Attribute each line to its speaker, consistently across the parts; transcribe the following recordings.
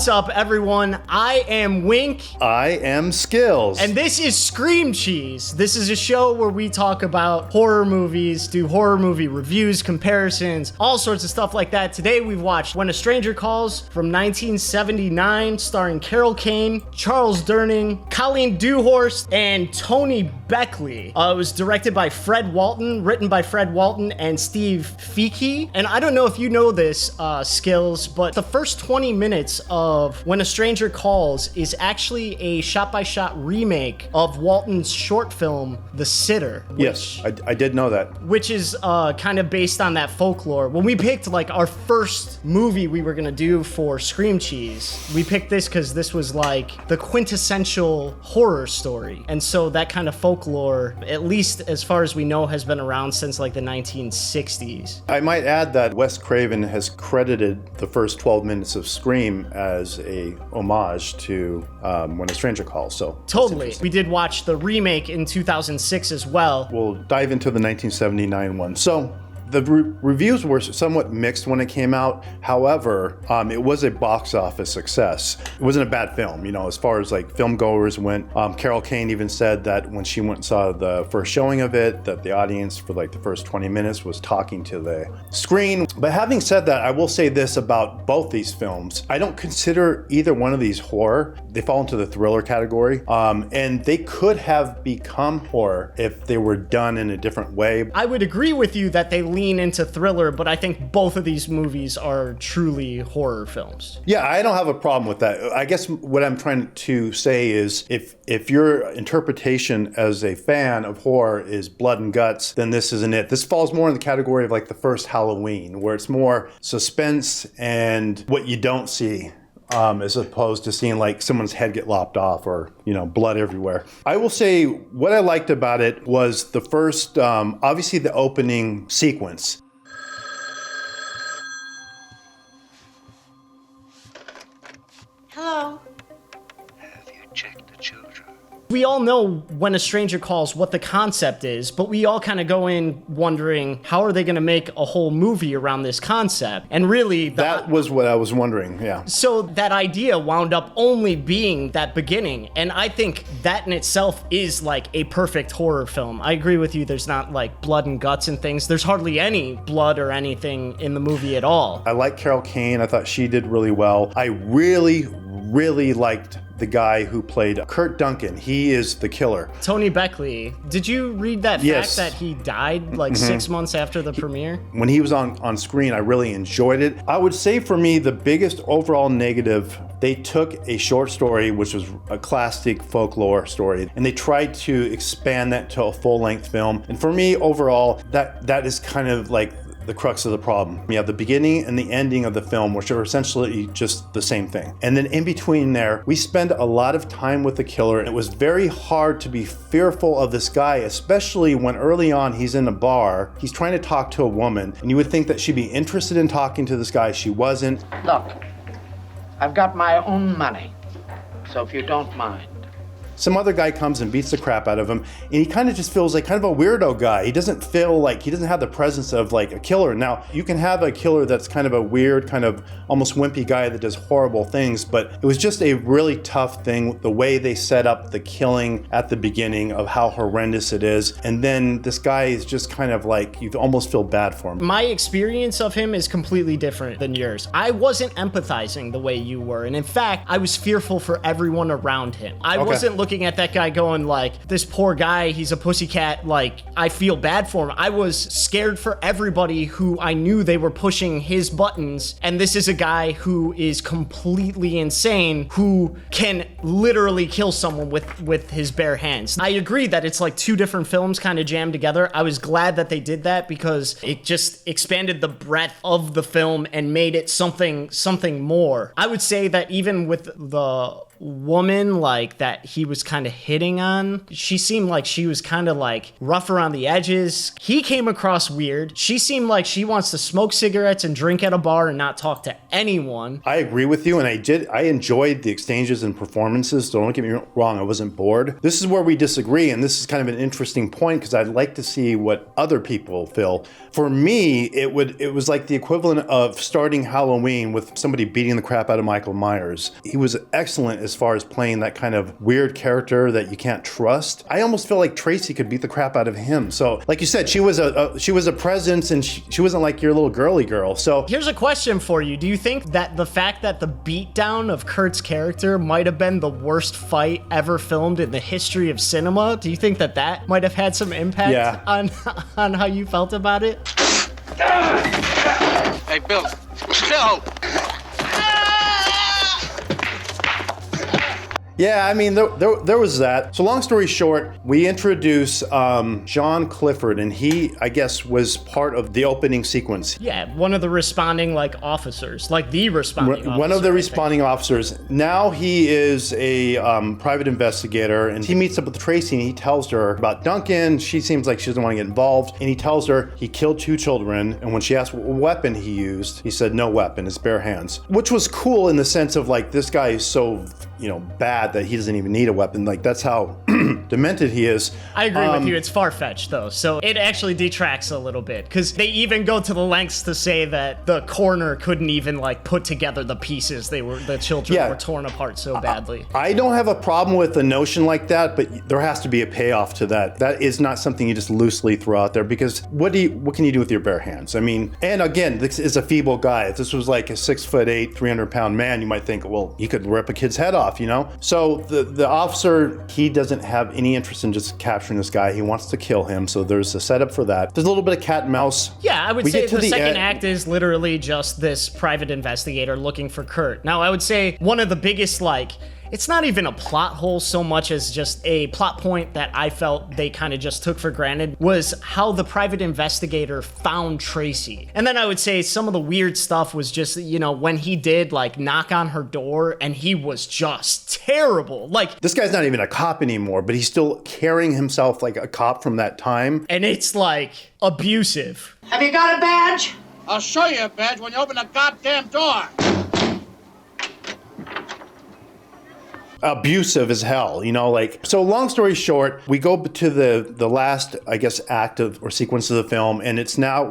Speaker 1: What's up, everyone? I am Wink.
Speaker 2: I am Skillz.
Speaker 1: And this is Scream Cheese. This is a show where we talk about horror movies, do horror movie reviews, comparisons, all sorts of stuff like that. Today we've watched When a Stranger Calls from 1979, starring Carol Kane, Charles Durning, Colleen Dewhurst, and Tony Beckley. It was directed by Fred Walton, written by Fred Walton and Steve Feeke. And I don't know if you know this, Skillz, but the first 20 minutes of When a Stranger Calls is actually a shot-by-shot remake of Walton's short film, The Sitter.
Speaker 2: Yes, I did know that.
Speaker 1: Which is kind of based on that folklore. When we picked like our first movie we were gonna do for Scream Cheese, we picked this because this was like the quintessential horror story. And so that kind of folklore, at least as far as we know, has been around since like the 1960s.
Speaker 2: I might add that Wes Craven has credited the first 12 minutes of Scream as a homage to When a Stranger Calls. So
Speaker 1: totally. We did watch the remake in 2006 as well.
Speaker 2: We'll dive into the 1979 one. So the reviews were somewhat mixed when it came out. However, it was a box office success. It wasn't a bad film, you know, as far as like film goers went. Carol Kane even said that when she went and saw the first showing of it, that the audience for like the first 20 minutes was talking to the screen. But having said that, I will say this about both these films. I don't consider either one of these horror. They fall into the thriller category. And they could have become horror if they were done in a different way.
Speaker 1: I would agree with you that they lean into thriller, but I think both of these movies are truly horror films.
Speaker 2: Yeah, I don't have a problem with that. I guess what I'm trying to say is if your interpretation as a fan of horror is blood and guts, then this isn't it. This falls more in the category of like the first Halloween, where it's more suspense and what you don't see. As opposed to seeing like someone's head get lopped off or, you know, blood everywhere. I will say what I liked about it was the first, obviously the opening sequence.
Speaker 3: Hello.
Speaker 4: Have you checked the children?
Speaker 1: We all know When a Stranger Calls what the concept is, but we all kind of go in wondering how are they going to make a whole movie around this concept? And really,
Speaker 2: that was what I was wondering, yeah.
Speaker 1: So that idea wound up only being that beginning, and I think that in itself is like a perfect horror film. I agree with you, there's not like blood and guts and things. There's hardly any blood or anything in the movie at all.
Speaker 2: I like Carol Kane. I thought she did really well. I really liked the guy who played Kurt Duncan. He is the killer.
Speaker 1: Tony Beckley. Did you read that fact that he died like 6 months after the premiere?
Speaker 2: When he was on screen, I really enjoyed it. I would say for me, the biggest overall negative, they took a short story, which was a classic folklore story, and they tried to expand that to a full-length film. And for me, overall, that is kind of like the crux of the problem. You have the beginning and the ending of the film, which are essentially just the same thing. And then in between there, we spend a lot of time with the killer. And it was very hard to be fearful of this guy, especially when early on he's in a bar, he's trying to talk to a woman, and you would think that she'd be interested in talking to this guy. She wasn't.
Speaker 5: Look, I've got my own money, so if you don't mind.
Speaker 2: Some other guy comes and beats the crap out of him, and he kind of just feels like kind of a weirdo guy. He doesn't feel like, he doesn't have the presence of like a killer. Now, you can have a killer that's kind of a weird, kind of almost wimpy guy that does horrible things, but it was just a really tough thing, the way they set up the killing at the beginning of how horrendous it is. And then this guy is just kind of like, you almost feel bad for him.
Speaker 1: My experience of him is completely different than yours. I wasn't empathizing the way you were. And in fact, I was fearful for everyone around him. I wasn't looking at that guy going like, this poor guy, he's a pussycat, like, I feel bad for him. I was scared for everybody who I knew they were pushing his buttons, and this is a guy who is completely insane, who can literally kill someone with his bare hands. I agree that it's like two different films kind of jammed together. I was glad that they did that because it just expanded the breadth of the film and made it something more. I would say that even with the woman like that he was kind of hitting on. She seemed like she was kind of like rough around the edges. He came across weird. She seemed like she wants to smoke cigarettes and drink at a bar and not talk to anyone.
Speaker 2: I agree with you, and I enjoyed the exchanges and performances. Don't get me wrong, I wasn't bored. This is where we disagree, and this is kind of an interesting point because I'd like to see what other people feel. For me, it was like the equivalent of starting Halloween with somebody beating the crap out of Michael Myers. He was excellent as far as playing that kind of weird character that you can't trust. I almost feel like Tracy could beat the crap out of him. So, like you said, she was a presence, and she wasn't like your little girly girl. So
Speaker 1: here's a question for you. Do you think that the fact that the beatdown of Kurt's character might have been the worst fight ever filmed in the history of cinema? Do you think that might have had some impact on how you felt about it?
Speaker 4: Hey, Bill. Bill!
Speaker 2: yeah, I mean, there was that. So long story short, we introduce John Clifford, and he, I guess, was part of the opening sequence.
Speaker 1: Yeah, one of the responding officers, the responding officer.
Speaker 2: One of the responding officers. Now he is a private investigator, and he meets up with Tracy, and he tells her about Duncan. She seems like she doesn't want to get involved, and he tells her he killed 2 children, and when she asked what weapon he used, he said no weapon, his bare hands. Which was cool in the sense of this guy is so, bad that he doesn't even need a weapon. That's how demented he is.
Speaker 1: I agree with you. It's far-fetched, though. So it actually detracts a little bit, because they even go to the lengths to say that the coroner couldn't even put together the pieces. The children were torn apart so badly.
Speaker 2: I don't have a problem with a notion like that, but there has to be a payoff to that. That is not something you just loosely throw out there, because what can you do with your bare hands? I mean, and again, this is a feeble guy. If this was like a 6'8", 300-pound man, you might think, well, he could rip a kid's head off, So the officer, he doesn't have any interest in just capturing this guy. He wants to kill him, so there's a setup for that. There's a little bit of cat and mouse.
Speaker 1: Yeah, I would say the second act is literally just this private investigator looking for Kurt. Now, I would say one of the biggest, it's not even a plot hole so much as just a plot point that I felt they kind of just took for granted was how the private investigator found Tracy. And then I would say some of the weird stuff was just, when he did knock on her door and he was just terrible.
Speaker 2: This guy's not even a cop anymore, but he's still carrying himself like a cop from that time.
Speaker 1: And it's abusive.
Speaker 5: Have you got a badge?
Speaker 3: I'll show you a badge when you open the goddamn door.
Speaker 2: Abusive as hell, so long story short, we go to the last, I guess, act of or sequence of the film, and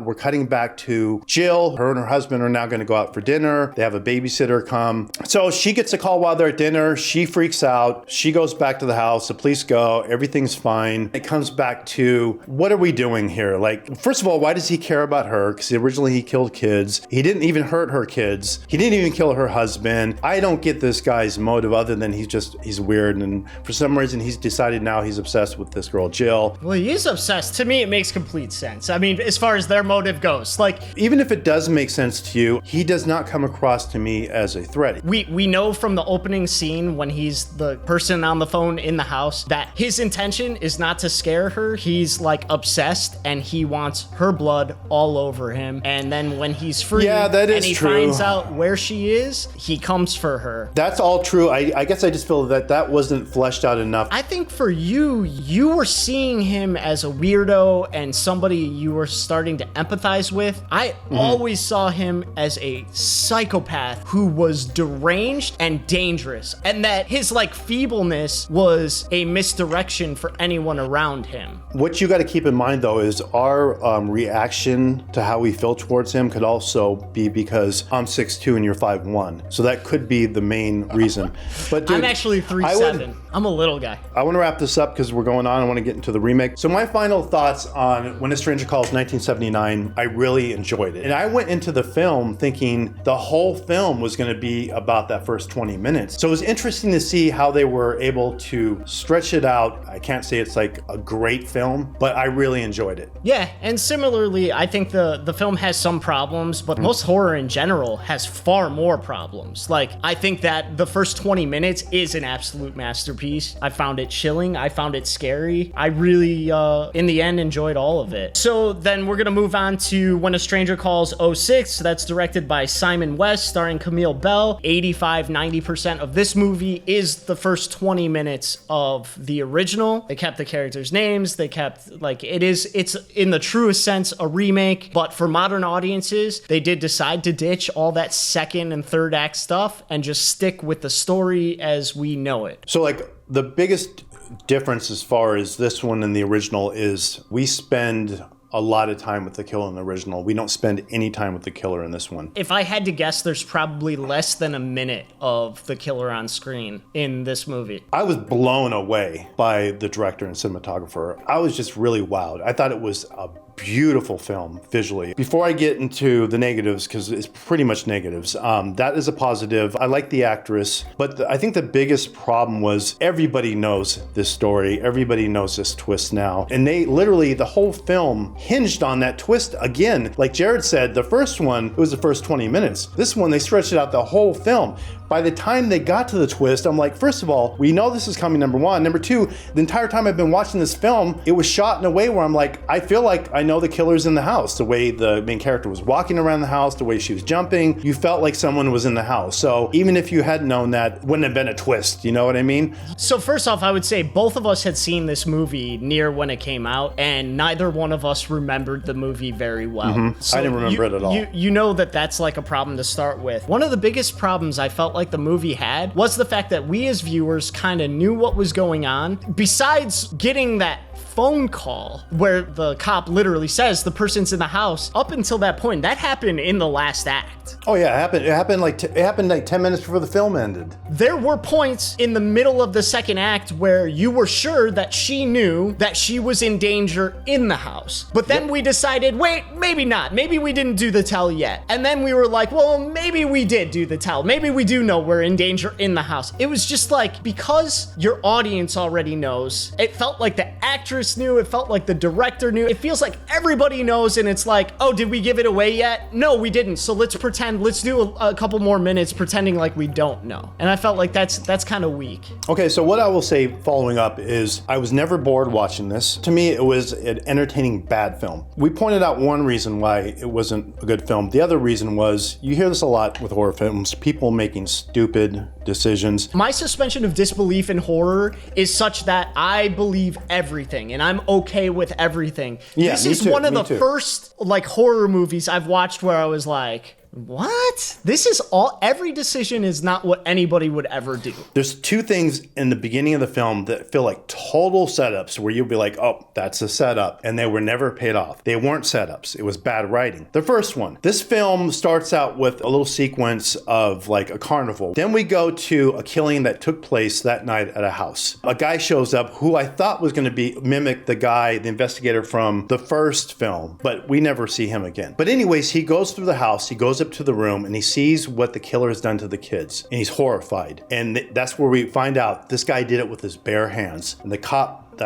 Speaker 2: we're cutting back to Jill. Her and her husband are now going to go out for dinner. They have a babysitter come. So she gets a call while they're at dinner. She freaks out. She goes back to the house. The police go. Everything's fine. It comes back to, what are we doing here? First of all, why does he care about her? Because originally he killed kids. He didn't even hurt her kids. He didn't even kill her husband. I don't get this guy's motive other than he's weird, and for some reason he's decided now he's obsessed with this girl Jill.
Speaker 1: Well, he is obsessed. To me, it makes complete sense. I mean, as far as their motive goes,
Speaker 2: even if it does make sense to you, he does not come across to me as a threat.
Speaker 1: We know from the opening scene when he's the person on the phone in the house that his intention is not to scare her. He's obsessed, and he wants her blood all over him. And then when he's free,
Speaker 2: that is
Speaker 1: and he
Speaker 2: true.
Speaker 1: finds out where she is, he comes for her.
Speaker 2: That's all true. I guess I just feel that wasn't fleshed out enough.
Speaker 1: I think for you were seeing him as a weirdo and somebody you were starting to empathize with. I always saw him as a psychopath who was deranged and dangerous, and that his feebleness was a misdirection for anyone around him.
Speaker 2: What you got to keep in mind, though, is our reaction to how we feel towards him could also be because I'm 6'2" and you're 5'1", so that could be the main reason. But dude,
Speaker 1: I'm actually 3'7". I'm a little guy.
Speaker 2: I want to wrap this up because we're going on. I want to get into the remake. So my final thoughts on When a Stranger Calls 1979, I really enjoyed it. And I went into the film thinking the whole film was going to be about that first 20 minutes. So it was interesting to see how they were able to stretch it out. I can't say it's a great film, but I really enjoyed it.
Speaker 1: Yeah, and similarly, I think the film has some problems, but most horror in general has far more problems. I think that the first 20 minutes is is an absolute masterpiece. I found it chilling. I found it scary. I really, in the end, enjoyed all of it. So then we're gonna move on to When a Stranger Calls '06. That's directed by Simon West, starring Camille Bell. 85-90% of this movie is the first 20 minutes of the original. They kept the characters' names. They kept, like, it's in the truest sense a remake, but for modern audiences, they did decide to ditch all that second and third act stuff and just stick with the story as we know it.
Speaker 2: So, like, the biggest difference as far as this one and the original is we spend a lot of time with the killer in the original. We don't spend any time with the killer in this one.
Speaker 1: If I had to guess, there's probably less than a minute of the killer on screen in this movie.
Speaker 2: I was blown away by the director and cinematographer. I was just really wowed. I thought it was a beautiful film visually. Before I get into the negatives, because it's pretty much negatives, that is a positive. I like the actress, but I think the biggest problem was everybody knows this story. Everybody knows this twist now. And they literally, the whole film hinged on that twist again. Like Jared said, the first one, it was the first 20 minutes. This one, they stretched it out the whole film. By the time they got to the twist, I'm like, first of all, we know this is coming, number one. Number two, the entire time I've been watching this film, it was shot in a way where I'm like, I feel like I know the killer's in the house. The way the main character was walking around the house, the way she was jumping, you felt like someone was in the house. So even if you hadn't known that, wouldn't have been a twist, you know what I mean?
Speaker 1: So first off, I would say both of us had seen this movie near when it came out, and neither one of us remembered the movie very well. So
Speaker 2: I didn't remember it at all.
Speaker 1: You know that's like a problem to start with. One of the biggest problems I felt like the movie had was the fact that we as viewers kind of knew what was going on. Besides getting that phone call where the cop literally says the person's in the house, up until that point, that happened in the last act.
Speaker 2: Oh yeah, it happened like 10 minutes before the film ended.
Speaker 1: There were points in the middle of the second act where you were sure that she knew that she was in danger in the house. But then we decided, wait, maybe not. Maybe we didn't do the tell yet. And then we were like, well, maybe we did do the tell. Maybe we do know we're in danger in the house. It was just like, because your audience already knows, it felt like the actress knew, it felt like the director knew. It feels like everybody knows, and it's like, oh, did we give it away yet? No, we didn't. So let's pretend, let's do a couple more minutes pretending like we don't know. And I felt like that's kind of weak.
Speaker 2: Okay, so what I will say following up is I was never bored watching this. To me, it was an entertaining bad film. We pointed out one reason why it wasn't a good film. The other reason was, you hear this a lot with horror films, people making stupid decisions.
Speaker 1: My suspension of disbelief in horror is such that I believe everything, and I'm okay with everything.
Speaker 2: Yeah,
Speaker 1: this
Speaker 2: me
Speaker 1: is
Speaker 2: too,
Speaker 1: one of
Speaker 2: me
Speaker 1: the
Speaker 2: too.
Speaker 1: first like horror movies I've watched where I was like, what? This is all, every decision is not what anybody would ever do.
Speaker 2: There's two things in the beginning of the film that feel like total setups where you'll be like, oh, that's a setup. And they were never paid off. They weren't setups. It was bad writing. The first one, this film starts out with a little sequence of like a carnival. Then we go to a killing that took place that night at a house. A guy shows up who I thought was going to mimic the guy, the investigator from the first film, but we never see him again. But anyways, he goes through the house, he goes up to the room, and he sees what the killer has done to the kids, and he's horrified. And that's where we find out this guy did it with his bare hands. And the cop,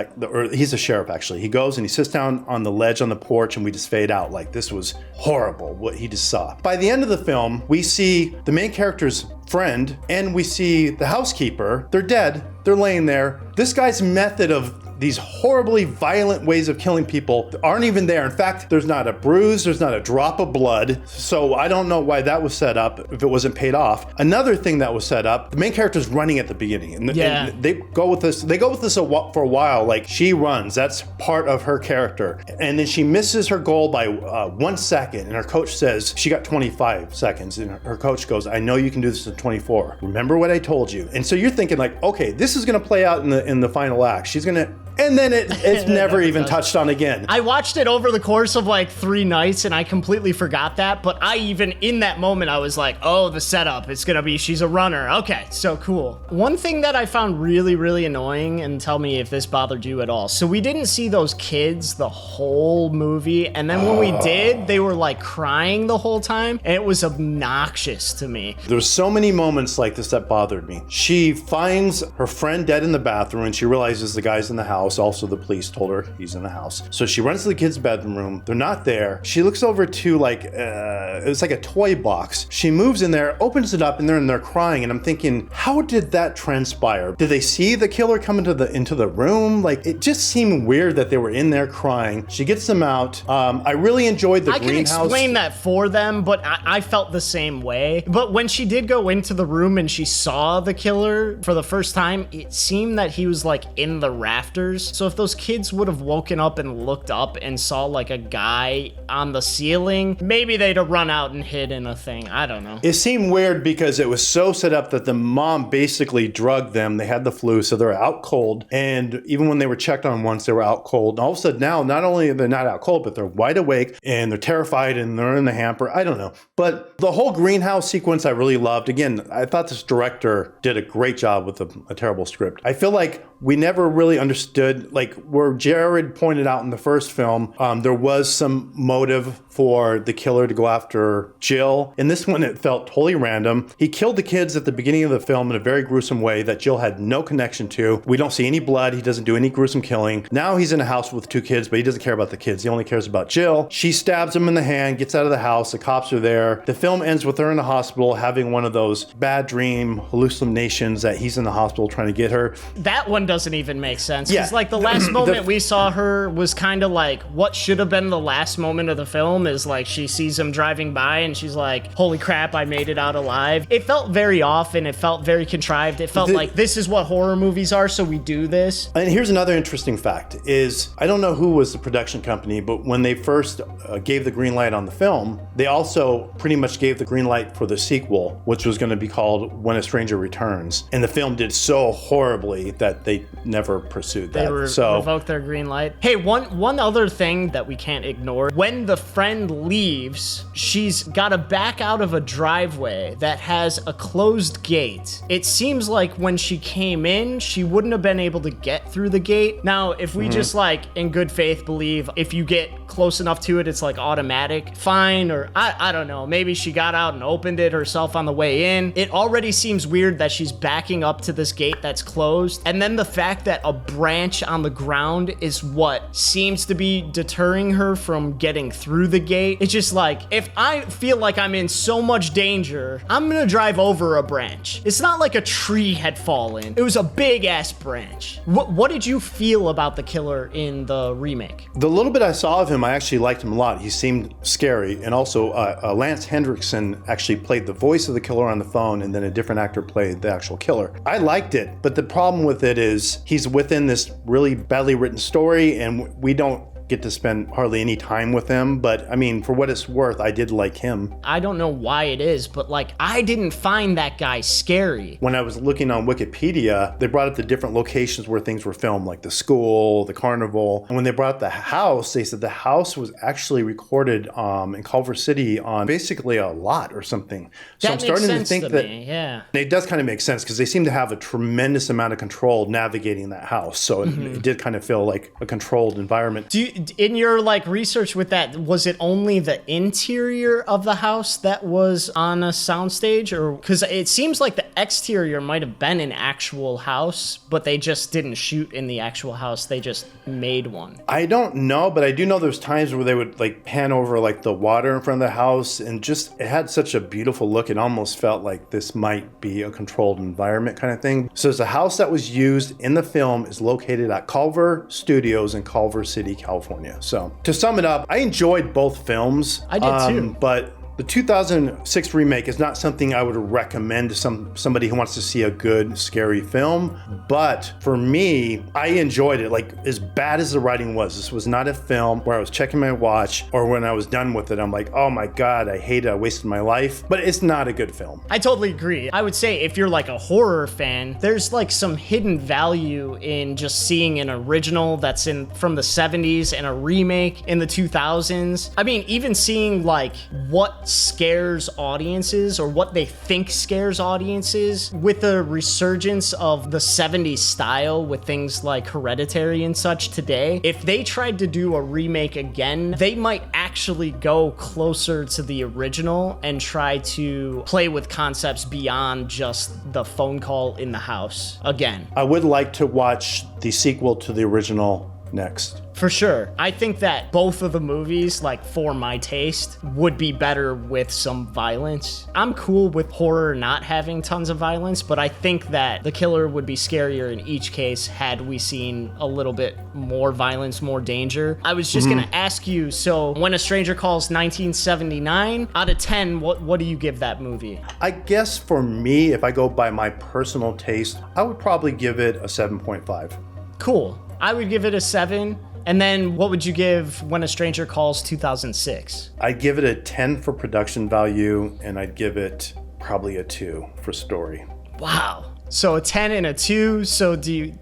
Speaker 2: he's a sheriff actually, he goes and he sits down on the ledge on the porch, and we just fade out like this was horrible what he just saw. By the end of the film, we see the main character's friend and we see the housekeeper. They're dead. They're laying there. This guy's method of these horribly violent ways of killing people aren't even there. In fact, there's not a bruise, there's not a drop of blood. So I don't know why that was set up if it wasn't paid off. Another thing that was set up, the main character's running at the beginning. And they go with this for a while, like she runs, that's part of her character. And then she misses her goal by 1 second, and her coach says she got 25 seconds. And her coach goes, I know you can do this in 24. Remember what I told you. And so you're thinking like, okay, this is gonna play out in the final act. She's gonna, and then it's never even touched on again.
Speaker 1: I watched it over the course of like 3 nights, and I completely forgot that. But I even, in that moment, I was like, oh, the setup, it's gonna be she's a runner. Okay, so cool. One thing that I found really, really annoying, and tell me if this bothered you at all. So we didn't see those kids the whole movie, and then when we did, they were like crying the whole time, and it was obnoxious to me.
Speaker 2: There's so many moments like this that bothered me. She finds her friend dead in the bathroom, and she realizes the guy's in the house. house. Also, the police told her he's in the house. So she runs to the kids' bedroom. They're not there. She looks over to like, it's like a toy box. She moves in there, opens it up, and they're in there crying. And I'm thinking, how did that transpire? Did they see the killer come into the room? Like, it just seemed weird that they were in there crying. She gets them out. I really enjoyed the greenhouse.
Speaker 1: I can explain that for them, but I felt the same way. But when she did go into the room and she saw the killer for the first time, it seemed that he was like in the rafters. So if those kids would have woken up and looked up and saw like a guy on the ceiling, maybe they'd have run out and hid in a thing. I don't know.
Speaker 2: It seemed weird because it was so set up that the mom basically drugged them. They had the flu, so they're out cold. And even when they were checked on once, they were out cold. And all of a sudden now, not only are they not out cold, but they're wide awake and they're terrified and they're in the hamper. I don't know. But the whole greenhouse sequence I really loved. Again, I thought this director did a great job with a terrible script. I feel like we never really understood, like where Jared pointed out in the first film, there was some motive for the killer to go after Jill. In this one, it felt totally random. He killed the kids at the beginning of the film in a very gruesome way that Jill had no connection to. We don't see any blood. He doesn't do any gruesome killing. Now he's in a house with 2 kids, but he doesn't care about the kids. He only cares about Jill. She stabs him in the hand, gets out of the house. The cops are there. The film ends with her in the hospital having one of those bad dream hallucinations that he's in the hospital trying to get her.
Speaker 1: That one doesn't even make sense.
Speaker 2: Yeah.
Speaker 1: Because like the last moment we saw her was kind of like what should have been the last moment of the film is like she sees him driving by and she's like, holy crap, I made it out alive. It felt very off and it felt very contrived. It felt like this is what horror movies are, so we do this.
Speaker 2: And here's another interesting fact is, I don't know who was the production company, but when they first gave the green light on the film, they also pretty much gave the green light for the sequel, which was going to be called When a Stranger Returns. And the film did so horribly that they never pursued that.
Speaker 1: They revoked their green light. Hey, one other thing that we can't ignore. When the friend leaves, she's got to back out of a driveway that has a closed gate. It seems like when she came in, she wouldn't have been able to get through the gate. Now, if we just like in good faith believe if you get close enough to it, it's like automatic, fine, or I don't know, maybe she got out and opened it herself on the way in. It already seems weird that she's backing up to this gate that's closed. And then the fact that a branch on the ground is what seems to be deterring her from getting through the gate. It's just like, if I feel like I'm in so much danger, I'm gonna drive over a branch. It's not like a tree had fallen. It was a big ass branch. What did you feel about the killer in the remake?
Speaker 2: The little bit I saw of him, I actually liked him a lot. He seemed scary. And also, Lance Hendrickson actually played the voice of the killer on the phone, and then a different actor played the actual killer. I liked it, but the problem with it is he's within this really badly written story, and we don't get to spend hardly any time with him. But I mean, for what it's worth, I did like him.
Speaker 1: I don't know why it is, but like, I didn't find that guy scary.
Speaker 2: When I was looking on Wikipedia, they brought up the different locations where things were filmed, like the school, the carnival. And when they brought up the house, they said the house was actually recorded in Culver City on basically a lot or something. So
Speaker 1: That
Speaker 2: I'm
Speaker 1: makes
Speaker 2: starting to
Speaker 1: sense
Speaker 2: think
Speaker 1: to
Speaker 2: that
Speaker 1: me, yeah.
Speaker 2: it does kind of make sense because they seem to have a tremendous amount of control navigating that house. So it did kind of feel like a controlled environment.
Speaker 1: In your like research with that, was it only the interior of the house that was on a soundstage, or because it seems like the exterior might have been an actual house, but they just didn't shoot in the actual house, they just made one?
Speaker 2: I don't know, but I do know there's times where they would like pan over like the water in front of the house, and just it had such a beautiful look. It almost felt like this might be a controlled environment kind of thing. So the house that was used in the film is located at Culver Studios in Culver City, California. So to sum it up, I enjoyed both films.
Speaker 1: I did too.
Speaker 2: But the 2006 remake is not something I would recommend to somebody who wants to see a good, scary film. But for me, I enjoyed it. Like, as bad as the writing was, this was not a film where I was checking my watch, or when I was done with it, I'm like, oh my God, I hate it, I wasted my life. But it's not a good film.
Speaker 1: I totally agree. I would say if you're like a horror fan, there's like some hidden value in just seeing an original that's from the 70s and a remake in the 2000s. I mean, even seeing like what scares audiences or what they think scares audiences with the resurgence of the 70s style with things like Hereditary and such today. If they tried to do a remake again, they might actually go closer to the original and try to play with concepts beyond just the phone call in the house again.
Speaker 2: I would like to watch the sequel to the original next.
Speaker 1: For sure. I think that both of the movies, like for my taste, would be better with some violence. I'm cool with horror not having tons of violence, but I think that the killer would be scarier in each case had we seen a little bit more violence, more danger. I was just gonna ask you, so When a Stranger Calls 1979, out of 10, what do you give that movie?
Speaker 2: I guess for me, if I go by my personal taste, I would probably give it a 7.5.
Speaker 1: Cool. I would give it a 7. And then what would you give When a Stranger Calls 2006?
Speaker 2: I'd give it a 10 for production value, and I'd give it probably a 2 for story.
Speaker 1: Wow. So a 10 and a 2. So do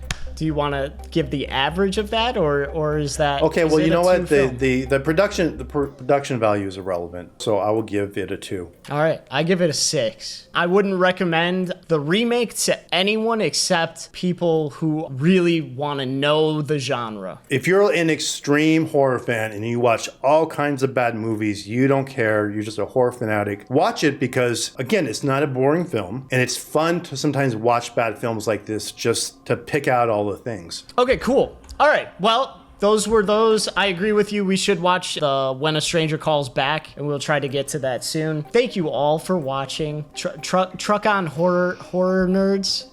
Speaker 1: you want to give the average of that, or is that
Speaker 2: Okay?
Speaker 1: is
Speaker 2: Well,
Speaker 1: it
Speaker 2: you know
Speaker 1: a
Speaker 2: what?
Speaker 1: 2 film?
Speaker 2: The production value is irrelevant, so I will give it a 2.
Speaker 1: All right, I give it a 6. I wouldn't recommend the remake to anyone except people who really want to know the genre.
Speaker 2: If you're an extreme horror fan and you watch all kinds of bad movies, you don't care, you're just a horror fanatic, watch it because, again, it's not a boring film, and it's fun to sometimes watch bad films like this just to pick out all the things.
Speaker 1: Okay, cool. All right, well, those were those. I agree with you. We should watch the When a Stranger Calls Back, and we'll try to get to that soon. Thank you all for watching. Truck on horror nerds.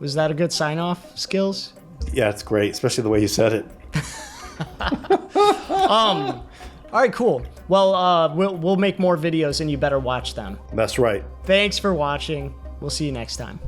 Speaker 1: Was that a good sign off, Skillz?
Speaker 2: Yeah, it's great, especially the way you said it.
Speaker 1: All right, cool. Well, we'll make more videos, and you better watch them.
Speaker 2: That's right.
Speaker 1: Thanks for watching. We'll see you next time.